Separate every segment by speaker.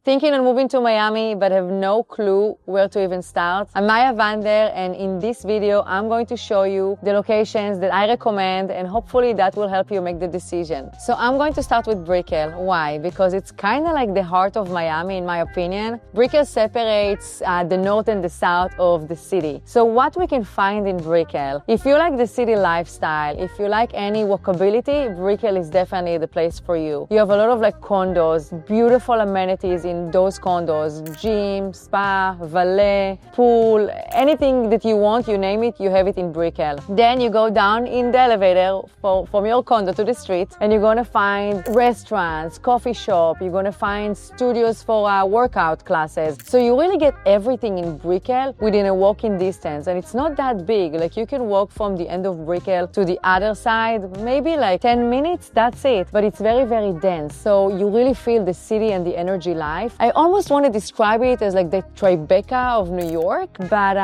Speaker 1: Thinking on moving to Miami but have no clue where to even start? I'm Vander, and in this video I'm going to show you the locations that I recommend, and hopefully that will help you make the decision. So I'm going to start with Brickell. Why? Because it's kind of like the heart of Miami in my opinion. Brickell separates the north and the south of the city. So what we can find in Brickell, if you like the city lifestyle, if you like any walkability, Brickell is definitely the place for you. You have a lot of like condos, beautiful amenities in those condos, gym, spa, valet, pool, anything that you want, you name it, you have it in Brickell. Then you go down in the elevator from your condo to the street, and you're gonna find restaurants, coffee shop, you're gonna find studios for workout classes. So you really get everything in Brickell within a walking distance, and it's not that big. Like you can walk from the end of Brickell to the other side, maybe like 10 minutes, that's it. But it's very, very dense. So you really feel the city and the energy life. I almost want to describe it as like the Tribeca of New York, but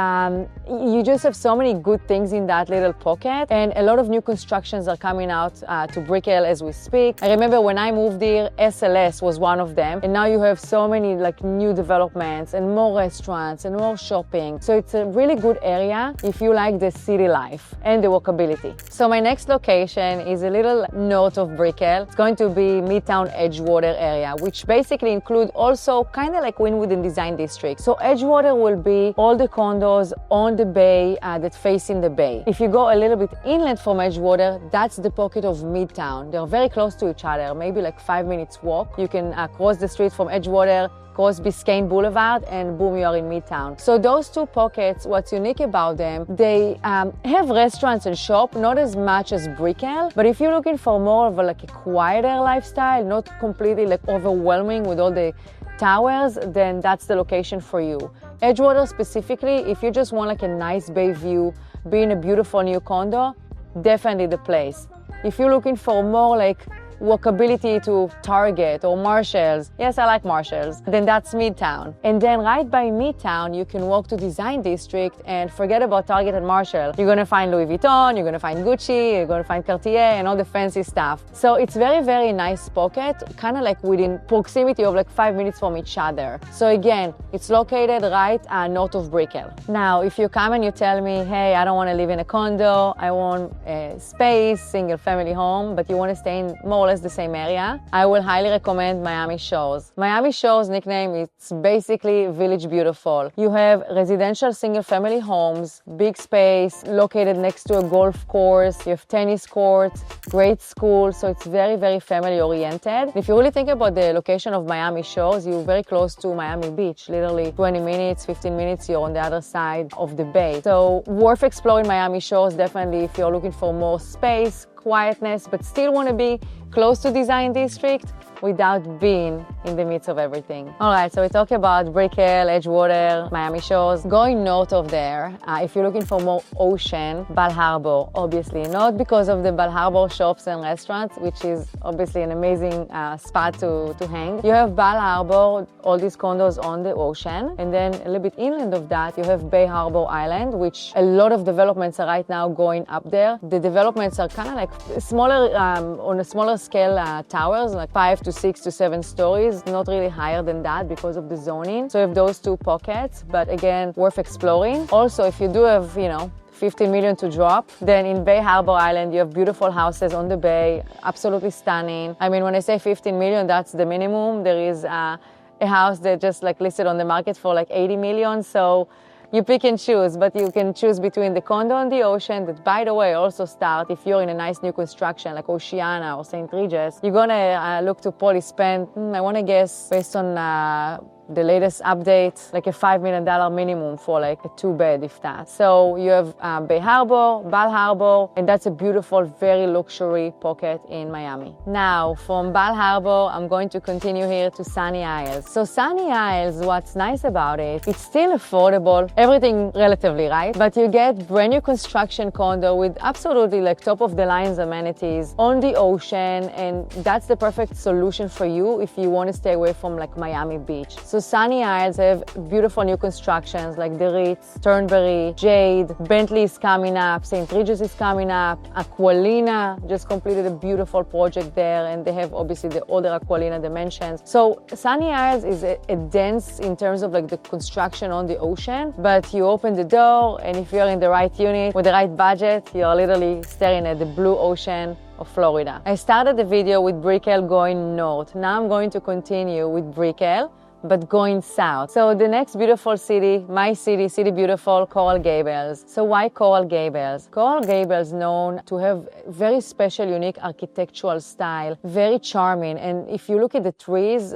Speaker 1: you just have so many good things in that little pocket, and a lot of new constructions are coming out to Brickell as we speak. I remember when I moved here, SLS was one of them, and now you have so many like new developments and more restaurants and more shopping. So it's a really good area if you like the city life and the walkability. So my next location is a little north of Brickell. It's going to be Midtown Edgewater area, which basically include also kind of like Wynwood and Design District. So Edgewater will be all the condos on the bay that face in the bay. If you go a little bit inland from Edgewater, that's the pocket of Midtown. They're very close to each other, maybe like 5 minutes walk. You can cross the street from Edgewater, cross Biscayne Boulevard, and boom, you are in Midtown. So those two pockets, what's unique about them, they have restaurants and shop, not as much as Brickell, but if you're looking for more of a quieter lifestyle, not completely like overwhelming with all the towers, then that's the location for you. Edgewater specifically, if you just want like a nice bay view, be in a beautiful new condo, definitely the place. If you're looking for more like walkability to Target or Marshalls, yes, I like Marshalls, then that's Midtown. And then right by Midtown, you can walk to Design District and forget about Target and Marshall. You're gonna find Louis Vuitton, you're gonna find Gucci, you're gonna find Cartier and all the fancy stuff. So it's very, very nice pocket, kind of like within proximity of like 5 minutes from each other. So again, it's located right north of Brickell. Now, if you come and you tell me, hey, I don't wanna live in a condo, I want a space, single family home, but you wanna stay in more the same area, I will highly recommend Miami Shores. Miami Shores nickname, it's basically Village Beautiful. You have residential single family homes, big space, located next to a golf course, you have tennis courts, great school, so it's very, very family oriented. If you really think about the location of Miami Shores, you're very close to Miami Beach, literally 20 minutes, 15 minutes, you're on the other side of the bay. So worth exploring Miami Shores, definitely if you're looking for more space, quietness, but still want to be close to Design District without being in the midst of everything. All right, so we talked about Brickell, Edgewater, Miami Shores. Going north of there, if you're looking for more ocean, Bal Harbour, obviously. Not because of the Bal Harbour shops and restaurants, which is obviously an amazing spot to hang. You have Bal Harbour, all these condos on the ocean, and then a little bit inland of that, you have Bay Harbor Island, which a lot of developments are right now going up there. The developments are kind of like smaller, on a smaller scale towers, like 5 to 6 to 7 stories, not really higher than that because of the zoning. So you have those two pockets, but again, worth exploring. Also, if you do have, 15 million to drop, then in Bay Harbor Island, you have beautiful houses on the bay, absolutely stunning. I mean, when I say 15 million, that's the minimum. There is a house that just like listed on the market for like 80 million. So you pick and choose, but you can choose between the condo on the ocean that, by the way, also start if you're in a nice new construction like Oceana or St. Regis. You're gonna look to probably spend, I wanna guess, based on the latest update, like a $5 million minimum for like a 2-bed, if that. So you have Bay Harbor, Bal Harbour, and that's a beautiful, very luxury pocket in Miami. Now, from Bal Harbour, I'm going to continue here to Sunny Isles. So Sunny Isles, what's nice about it, it's still affordable, everything relatively, right? But you get brand new construction condo with absolutely like top of the lines amenities on the ocean, and that's the perfect solution for you if you want to stay away from like Miami Beach. So So Sunny Isles have beautiful new constructions like the Ritz, Turnberry, Jade, Bentley is coming up, St. Regis is coming up, Aqualina just completed a beautiful project there, and they have obviously the older Aqualina dimensions. So Sunny Isles is a dense in terms of like the construction on the ocean, but you open the door, and if you're in the right unit with the right budget, you're literally staring at the blue ocean of Florida. I started the video with Brickell going north. Now I'm going to continue with Brickell, but going south. So the next beautiful city, my city, City Beautiful, Coral Gables. So why Coral Gables? Coral Gables known to have very special, unique architectural style, very charming. And if you look at the trees,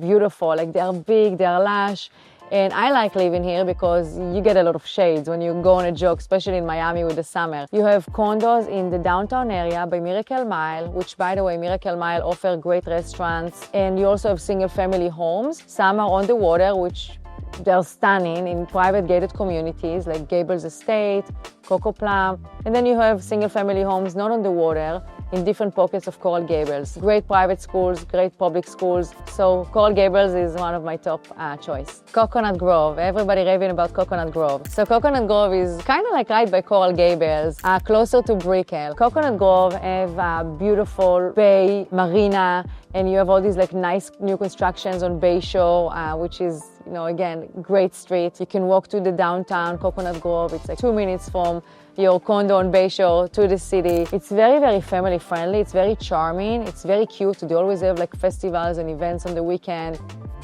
Speaker 1: beautiful, like they are big, they are lush. And I like living here because you get a lot of shades when you go on a jog, especially in Miami with the summer. You have condos in the downtown area by Miracle Mile, which, by the way, Miracle Mile offer great restaurants. And you also have single family homes. Some are on the water, which they're stunning in private gated communities like Gables Estate, Coco Plum. And then you have single family homes not on the water in different pockets of Coral Gables. Great private schools, great public schools. So Coral Gables is one of my top choice. Coconut Grove, everybody raving about Coconut Grove. So Coconut Grove is kind of like right by Coral Gables, closer to Brickell. Coconut Grove have a beautiful bay, marina, and you have all these like nice new constructions on Bay Shore, which is, you know, again, great street. You can walk to the downtown Coconut Grove. It's like 2 minutes from your condo on Bay Shore to the city. It's very, very family friendly. It's very charming. It's very cute. They always have like festivals and events on the weekend.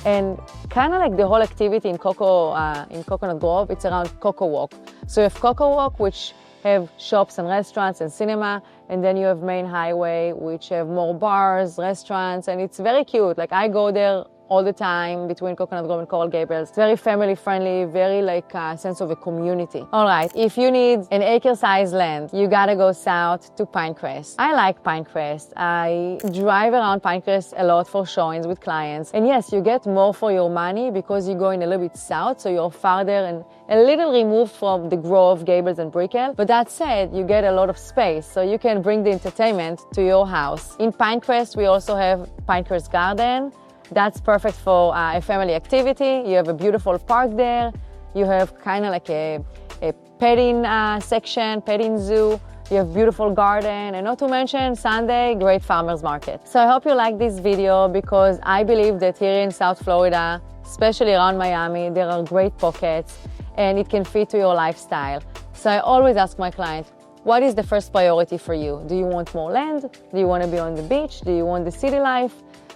Speaker 1: And kind of like the whole activity in Coconut Grove, it's around Coco Walk. So you have Coco Walk, which have shops and restaurants and cinema, and then you have Main Highway, which have more bars, restaurants, and it's very cute. Like I go there all the time between Coconut Grove and Coral Gables. It's very family friendly, very like a sense of a community. All right, if you need an acre-sized land, you gotta go south to Pinecrest. I like Pinecrest. I drive around Pinecrest a lot for showings with clients. And yes, you get more for your money because you're going a little bit south, so you're farther and a little removed from the Grove, Gables, and Brickell. But that said, you get a lot of space, so you can bring the entertainment to your house. In Pinecrest, we also have Pinecrest Garden. That's perfect for a family activity. You have a beautiful park there. You have kind of like a petting section, petting zoo. You have beautiful garden, and not to mention Sunday, great farmers market. So I hope you like this video because I believe that here in South Florida, especially around Miami, there are great pockets and it can fit to your lifestyle. So I always ask my clients, what is the first priority for you? Do you want more land? Do you want to be on the beach? Do you want the city life?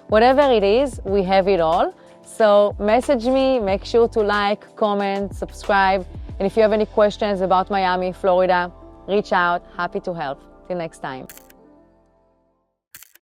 Speaker 1: Whatever it is, we have it all. So message me, make sure to like, comment, subscribe. And if you have any questions about Miami, Florida, reach out. Happy to help. Till next time.